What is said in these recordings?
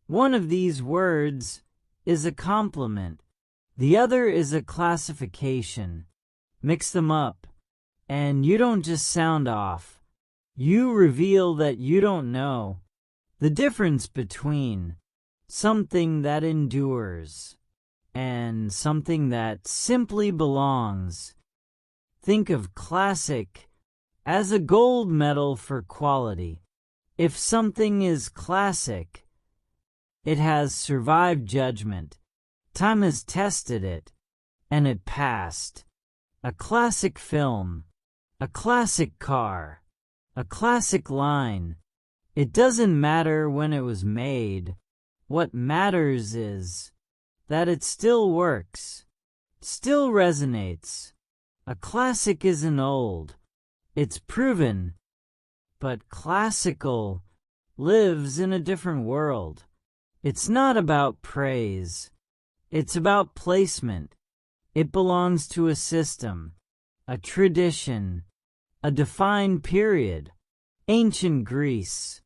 One of these words is a complement. The other is a classification. Mix them up, and you don't just sound off. You reveal that you don't know the difference between something that endures and something that simply belongs. Think of classic as a gold medal for quality. If something is classic, it has survived judgment. Time has tested it, and it passed. A classic film, a classic car, a classic line. It doesn't matter when it was made. What matters is that it still works, still resonates. A classic isn't old, it's proven, but classical lives in a different world. It's not about praise, it's about placement. It belongs to a system, a tradition, a defined period. Ancient Greece,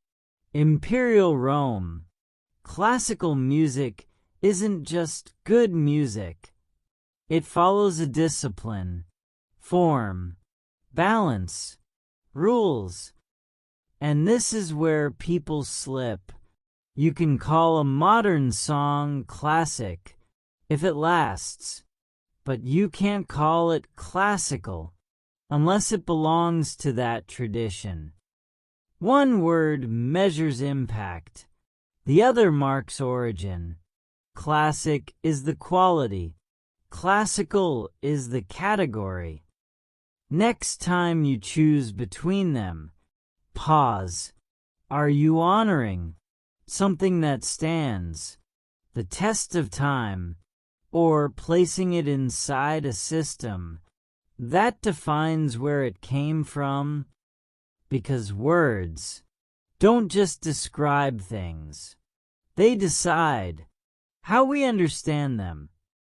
Imperial Rome. Classical music isn't just good music. It follows a discipline, form, balance, rules. And this is where people slip. You can call a modern song classic if it lasts, but you can't call it classical unless it belongs to that tradition. One word measures impact, the other marks origin. Classic is the quality, classical is the category. Next time you choose between them, pause. Are you honoring something that stands the test of time, or placing it inside a system that defines where it came from? Because words don't just describe things, they decide how we understand them.